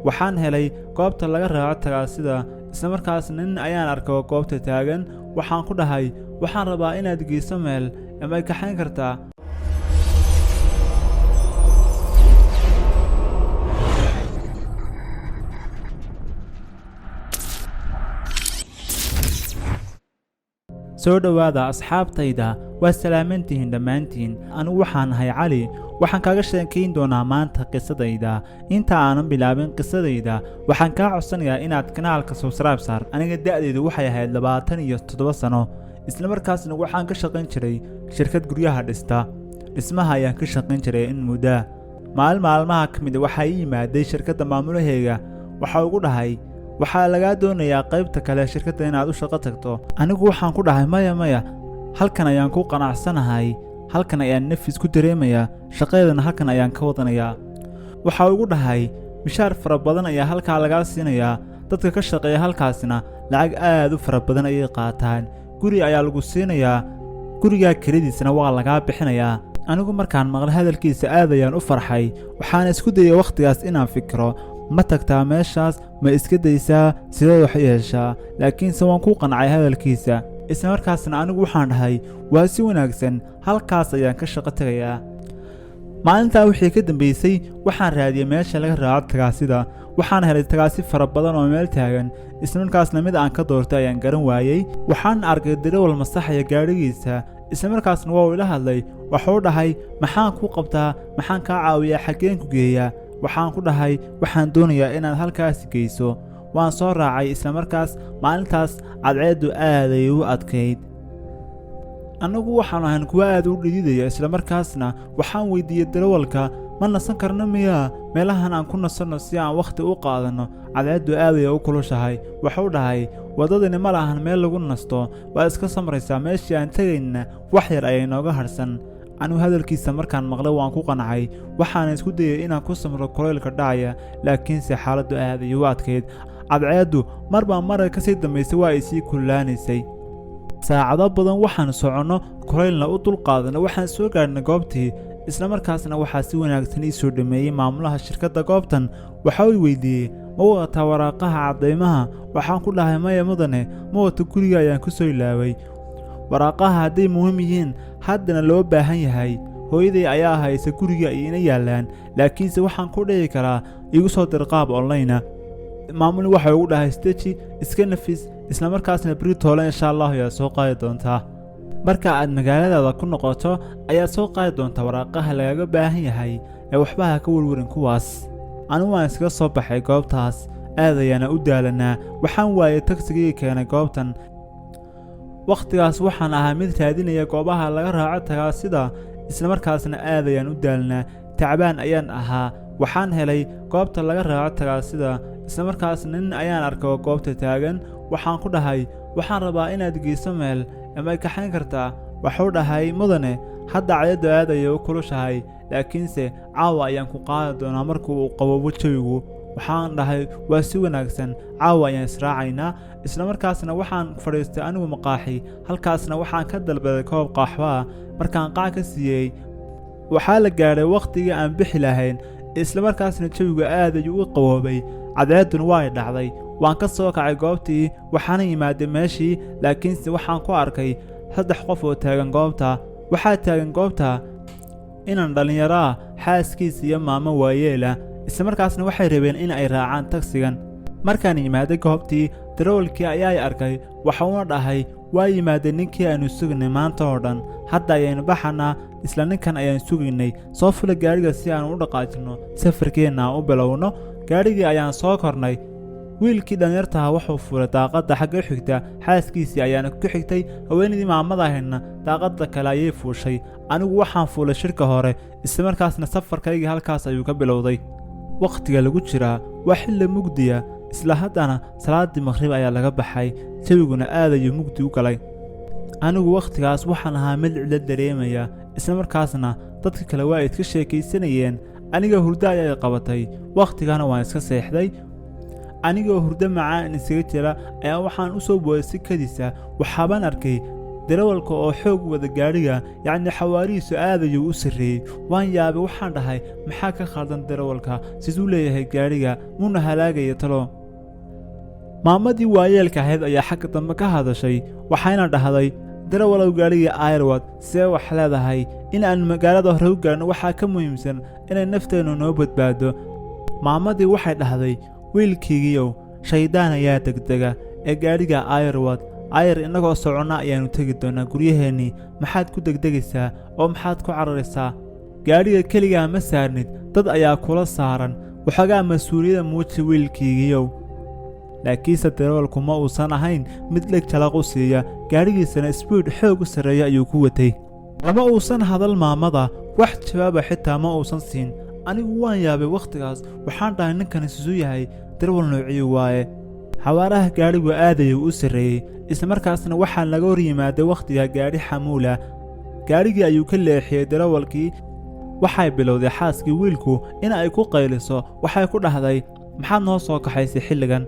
waxaan helay goobta laga raaco tagaasida isla markaasna nin ayaan arkay oo goobta taagan waxaan ku dhahay waxaan rabaa inaad geyso meel ama ay kaxayn kartaa soo dhawaada asxaabtayda waa salaamantihiin dhammaantiin anigu waxaan ahay cali waxaan kaaga sheekayn doonaa maanta qisadayda inta aanan bilaabin qisadayda waxaan kaa codsanayaa inaad kanaalka subscribe saar aniga da'daydu waxay ahayd 27 sano isla markaasna waxaan ka shaqayn jiray shirkad guryaha dhista dhismaha ayaan ka shaqayn jiray in muddo maalmaha ka mid waxaa ii yimaaday shirkadda maamulahayga waxa ugu dhahay waxaa lagaa doonayaa qaybta kale shirkadda inaad u shaqo tagto anigu waxaan ku dhahay maya halkan ayaan ku qanacsanahay halkan ayaan nafis ku dareemayaa shaqadeedana halkan ayaan ka wadanayaa waxa ugu dhahay mishaar fara badan ayaa halkaa lagaa siinayaa dadka ka shaqeeya halkaasina lacag aad u fara badan ayay qaataan guri ayaa lagu siinayaa gurigaa kiradiisana waa lagaa bixinayaa anigu markaan maqlay hadalkiisa aad ayaan u farxay waxaan isku dayay waqtigaas inaan fikiro ma tagtaa meeshaas ma iska daysaa sidee wax yeeshaa laakiinse waan ku qancay hadalkiisa isla markaasna anigu waxaan dhahay waa si wanaagsan halkaas ayaan ka shaqo tagayaa maalintaa wixii ka dambeysay waxaan raadiyay meesha laga raaco tagaasida waxaan helay tagaasi fara badan oo meel taagan isla markaasna mid aan ka doortay ayaan garan waayey waxaan arkay darawal masaxaya gaadhigiisa isla markaasna waa ila hadlay wuxuu dhahay maxaan ku qabtaa maxaan kaa caawiyaa xaggeen ku geeyaa waxaan ku dhahay waxaan doonayaa inaad halkaas geyso waan soo raacay isla markaas maalintaas cadceedu aad ay u adkayd anagu waxaan ahayn kuwa aad u dhididaya isla markaasna waxaan weydiiyay darawalka ma nasan karno miyaa meelahan aan ku nasanno si aan waqti u qaadano cadceedu aad ay u kulushahay wuxuu dhahay wadadani ma lahan meel lagu nasto waa iska samraysaa meeshii aan tagayna wax yar ayay nooga harsan anigu hadalkiisa markaan maqlay waan ku qancay waxaan isku dayay inaan ku samro kulaylka dhacaya laakiinse xaaladdu aad ay u adkayd cadceedu marba maray ka sii dambaysay waa ay sii kululaanaysay saacado badan waxaan soconno kulaylna u dulqaadanay waxaan soo gaadhnay goobtii isla markaasna waxaa si wanaagsan ii soo dhameeyey maamulaha shirkadda goobtan waxa uu weydiiyey ma wadataa waraaqaha caddaymaha waxaan ku dhahay maya mudane ma wata guriga ayaan ku soo ilaaway waraaqaha hadday muhiim yihiin haddana loo baahan yahay hooyaday ayaa haysa guriga iina yaalaan laakiinse waxaan ku dhihi karaa igu soo dir qaab online maamuli waxa ugu dhahay steji iska nafis isla markaasna britoole insha Allah ayaa soo qaadi doontaa marka aad magaaladaada ku noqoto ayaa soo qaadi doontaa waraaqaha lagaga baahan yahay ee waxba ha ka warwarin kuwaas anigu waan iska soo baxay goobtaas aad ayaana u daalanaa waxaan waayay tagsigii keenay goobtan waqtigaas waxaan ahaa mid raadinaya goobaha laga raaco tagaasida isla markaasna aad ayaan u daalnaa tacbaan ayaan ahaa waxaan helay goobta laga raaco tagaasida isla markaasna nin ayaan arkay oo goobta taagan waxaan ku dhahay waxaan rabaa inaad geyso meel ama ay kaxayn kartaa wuxuu dhahay mudane hadda cadceedu aad ayay u kulushahay laakiinse caawa ayaan ku qaadi doonaa markuu uu qaboobo jawigu waxaan dhahay waa si wanaagsan caawa ayaan israacaynaa isla markaasna waxaan fadhiistay anigu maqaaxi halkaasna waxaan ka dalbaday koob qaxwo markaan qaac ka siiyey waxaa la gaadhay waqtigii aan bixi lahayn isla markaasna jawigu aad ayuu u qaboobay cadceeduna waa dhacday waan ka soo kacay goobtii waxaana yimaaday meeshii laakiinse waxaan ku arkay 3 qof oo taagan goobta waxaa taagan goobta inaan dhalinyaro xaaskiisa iyo maamo waayeela isla markaasna waxay rabeen in ay raacaan tagsigan markaan yimaaday goobtii darawalkii ayaa arkay waxauna dhahay waa yimaaday ninkii aanu sugnay maanta oo dhan hadda ayaynu baxanaa isla ninkan ayaan sugaynay soo fula gaariga si aan u dhaqaajino safarkeena u bilowno gaarigii ayaan soo kornay wiilkii dhalinyarta wuxuu fuulay daaqadda xagga xigta xaaskiisii ayaana ku xigtay haweenidii maamada ahayna daaqadda kale ayay fuushay anigu waxaan fuulay shirka hore isla markaasna safarkaygii halkaas ayuu ka bilowday waqtiga lagu jiraa waa xilli mugdiya isla haddana salaadii maghrib ayaa laga baxay jawiguna aad ayuu mugdi u galay anigu waqtigaas waxaan ahaa mid cilo dareemaya isla markaasna dadka kale waa iska sheekaysanayeen aniga hurdo ayay qabatay waqtigana waan iska seexday anigoo hurdo macaan isaga jira ayaa waxaan u soo booday si kadisa waxaan arkay darawalka oo xoog wada gaadhiga yacni xawaarihiisu aad ayuu u sarreeyey waan yaabay waxaan dhahay maxaa ka khaldan darawalka siduu leeyahay gaadhiga muuna halaagaya talo maamadii waayeelka ahayd ayaa xagga dambe ka hadashay waxayna dhahday darawalow gaadhigii ayrwad see wax leedahay in aan magaalada hore u gaarno waxaa ka muhiimsan inay nafteennu noo badbaado maamadii waxay dhahday wiilkaygiiow shaydaan ayaa degdega ee gaadhiga ayrwad ayr innagoo soconna ayaannu tegi doonaa guryaheennii maxaad ku degdegaysaa oo maxaad ku cararaysaa gaadhiga keligaa ma saarnid dad ayaa kula saaran waxoogaa mas-uuliyadda muuji wiilkaygiiow laakiinse darawalku ma uusan ahayn mid dheg jalaq u siiya gaadhigiisana sbiid xoog u sarreeya ayuu ku watay lama uusan hadal maamada wax jawaaba xitaa ma uusan siin anigu waan yaabay wakhtigaas waxaan dhahay ninkan isusu yahay darawal noociyi waaye xawaaraha gaadhigu aad ayuu u sarreeyey islamarkaasna waxaa laga hor yimaaday wakhtiga gaadhi xamuula gaadhigii ayuu ka leexiyey darawalkii waxay bilowday xaaskii wiilku in ay ku qayliso waxay ku dhahday maxaad noo soo kaxaysay xilligan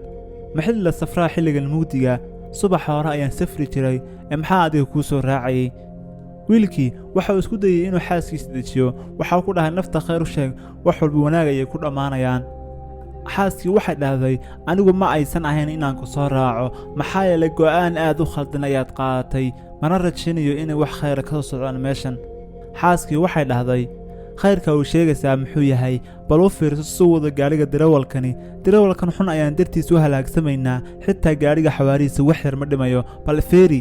maxid la safraa xilligan mugdiga subaxa hore ayaan safri jiray ee maxaa adiga kuu soo raacayay wiilkii waxauu isku dayey inuu xaaskiisa dejiyo waxau ku dhahay nafta khayr u sheeg wax walba wanaag ayay ku dhammaanayaan xaaskii waxay dhahday anigu ma aysan ahayn inaan ku soo raaco maxaa yeelay go'aan aad u khaldan ayaad qaadatay mana rajaynayo inay wax khayra ka soo socdaan meeshan xaaskii waxay dhahday khayrka uu sheegaysaa muxuu yahay bal u fiirso suu wada gaadhiga darawalkan xun ayaan dartiis u halaagsamaynaa xitaa gaadhiga xawaarihiisa wax yar ma dhimayo bal feeri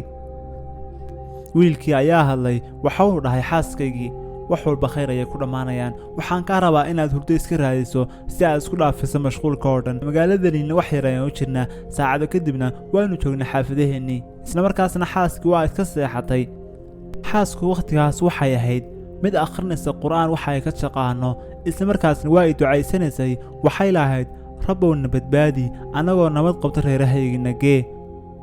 wiilkii ayaa hadlay waxauu dhahay xaaskaygii wax walba khayr ayay ku dhammaanayaan waxaan kaa rabaa inaad hurdo iska raadiso si aad isku dhaafiso mashquulka oo dhan magaaladaniina wax yar ayaan u jirnaa saacado kadibna waannu joognay xaafadaheennii islamarkaasna xaaskii waa iska seexatay xaasku wakhtigaas waxay ahayd mid akhrinaysa qur'aan waxa ay ka shaqaano islamarkaasna waa ay ducaysanaysay waxay lahayd rabbowna badbaadi annagoo nabad qabta reerahaygina gee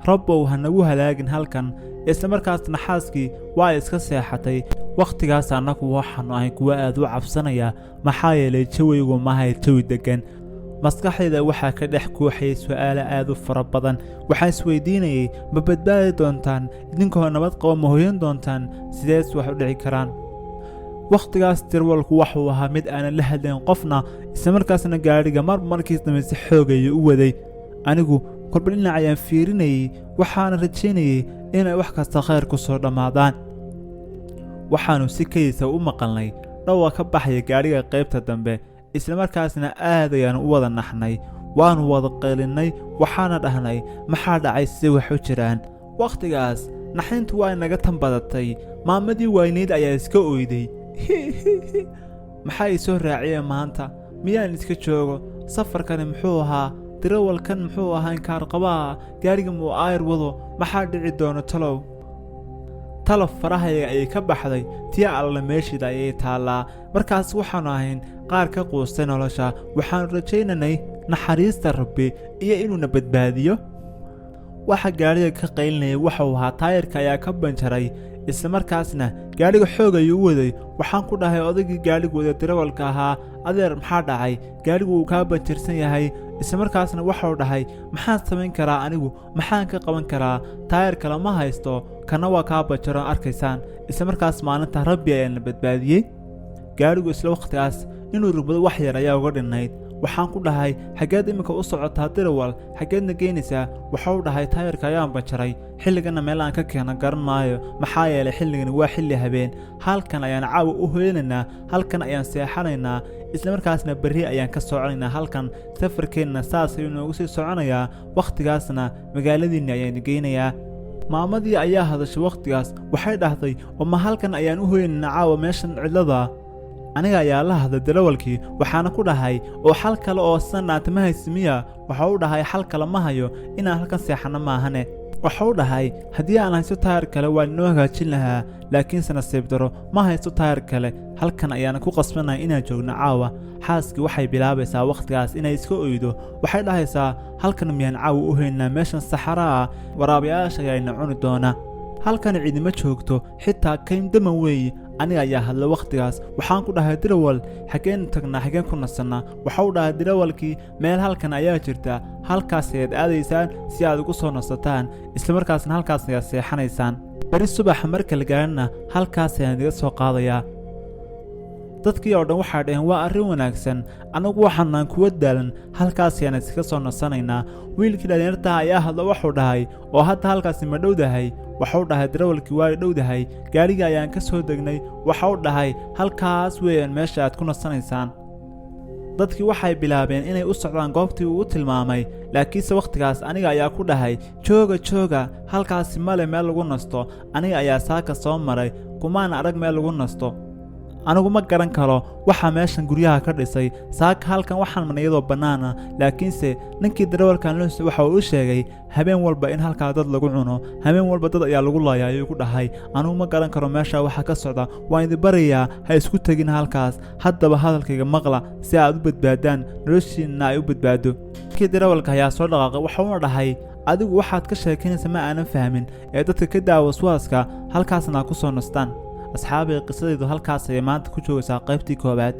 rabbow ha nagu halaagin halkan islamarkaasna xaaskii waa ay iska seexatay wakhtigaas annagu waxaannu ahayn kuwa aad u cabsanaya maxaa yeelay jawigu maahay jawi deggan maskaxdayda waxaa ka dhex kuuxayay su'aalo aad u fara badan waxaan isweydiinayay ma badbaadi doontaan idinkoo nabad qabo ma hoyan doontaan sidees wax u dhici karaan wakhtigaas darawalku waxuu ahaa mid aanan la hadlayn qofna islamarkaasna gaadhiga markiis dambe si xoogaya u waday anigu kolba dhinac ayaan fiirinayey waxaana rajaynayey inay wax kasta khayr ku soo dhammaadaan waxaannu si kayisa u maqalnay dhawa ka baxaya gaadhiga qaybta dambe islamarkaasna aad ayaannu u wada naxnay waannu wada qaylinnay waxaana dhahnay maxaa dhacay si wax u jiraan wakhtigaas naxintu waa inaga tan badatay maamadii waynayd ayaa iska oyday maxaa ii soo raaciyeen maanta miyaan iska joogo safarkani muxuu ahaa darawalkan muxuu ahaa inkaarqabaha gaadhiga muu ayr wado maxaa dhici doono talow farahayga ayay ka baxday tii alla meeshida ayay taallaa markaas waxaannu ahayn qaar ka quustay nolosha waxaannu rajaynanay naxariista rabbi iyo inuuna badbaadiyo waxa gaadhiga ka qaylinayay waxuu ahaa taayirka ayaa ka banjaray islamarkaasna gaadhiga xoog ayuu u waday waxaan ku dhahay odaygii gaadhigu wada darawalka ahaa adeer maxaa dhacay gaadhigu uu kaa banjarsan yahay islamarkaasna waxau dhahay maxaan samayn karaa anigu maxaan ka qaban karaa taayir kale ma haysto kana waa kaa banjaro arkaysaan islamarkaas maalinta rabbi ayaana badbaadiyey gaadhigu isla wakhtigaas inuu rugmado wax yar ayaa uga dhinnayd waxaan ku dhahay xaggeed iminka u socotaa darawal xaggeedna geynaysaa waxau dhahay taayirka ayaan banjaray xilliganna meel aan ka keena garan maayo maxaa yeelay xilligani waa xilli habeen halkan ayaan caawa u hoyanaynaa halkan ayaan seexanaynaa islamarkaasna berri ayaan ka soconaynaa halkan safarkeenna saas ayuu noogu sii soconayaa wakhtigaasna magaaladiinni ayaanu geynayaa maamadii ayaa hadashay wakhtigaas waxay dhahday oo ma halkan ayaan u hoyanaynaa caawa meeshan cidlada aniga ayaa la hadlay darawalkii waxaana ku dhahay oo xal kale oo sanaanta ma haysi miya waxa uu dhahay xal kale ma hayo inaan halkan seexanno maahane waxa uu dhahay haddii aan haysto taayir kale waan inoo hagaajin lahaa laakiinse nasiib daro ma haysto taayir kale halkan ayaana ku qasbanaya inaan joogno caawa xaaskii waxay bilaabaysaa wakhtigaas inay iska oydo waxay dhahaysaa halkan miyaan caawa u haynaa meeshan saxaraa ah waraabayaasha ayaana cuni doona halkan ciidima joogto xitaa kayn daman weeye aniga ayaa hadla wakhtigaas waxaan ku dhahay darawal xaggeen tagnaa xaggeen ku nasannaa waxau dhahay darawalkii meel halkan ayaa jirta halkaas ayaad aadaysaan si aad ugu soo nasataan islamarkaasna halkaas ayaad seexanaysaan bari subaxa marka la gaarana halkaas ayaan iga soo qaadayaa. dadkii oo dhan waxay dhaheen waa arrin wanaagsan, anagu waxaanaan kuwa daalan, halkaas ayaan iska soo nasanaynaa. wiilkii dhalinyarta ayaa hadla wuxuu dhahay, oo hadda halkaasi ma dhowdahay? waxuu dhahay darawalkii waa dhowdahay, gaariga ayaan ka soo degnay. waxuu dhahay halkaas weeyaan meesha aad ku nasanaysaan. dadkii waxay bilaabeen inay u socdaan goobtii uu u tilmaamay, laakiinse wakhtigaas aniga ayaa ku dhahay jooga halkaasi male meel lagu nasto. aniga ayaa saaka soo maray, kumaan arag meel lagu nasto. anigu ma garan karo waxaa meeshan guryaha ka dhisay. saaka halkan waxaan marnay iyadoo bannaana, laakiinse ninkii darawalkan loosi waxa uu u sheegay habeen walba in halkaa dad lagu cuno, habeen walba dad ayaa lagu laayaa ayuu ku dhahay. anigu ma garan karo meesha waxa ka socda, waan idin barayaa ha isku tegin halkaas. haddaba hadalkayga maqla si aad u badbaadaan, noloshiinna ay u badbaado. ninkii darawalka ayaa soo dhaqaaqay, wuxuuna dhahay adigu waxaad ka sheekanaysa ma aanan fahmin, ee dadka ka daa waswaaska, halkaasna ku soo nastaan. asxaabiga qisadaydu halkaas ayay maanta ku joogaysaa qaybtii koowaad.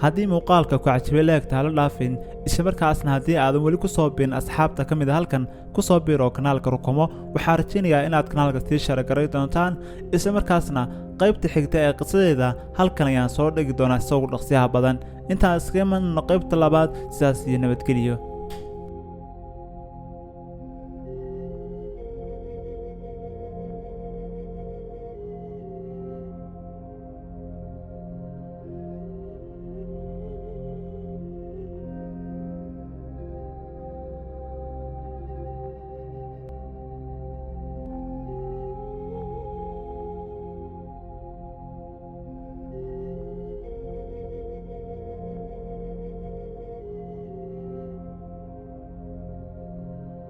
haddii muuqaalka ku cajabay leegta hala dhaafin, isla markaasna haddii aadan weli ku soo biirin asxaabta ka mid a halkan ku soo biir oo kanaalka rukumo, waxaan rajaynayaa inaad kanaalka sii sharagaray doontaan. isla markaasna qaybta xigta ee qisadayda halkan ayaan soo dhigi doonaa isagu dhaqsiyaha badan. intaan iskaga imanno qaybta labaad, sidaas iyo nabadgeliyo.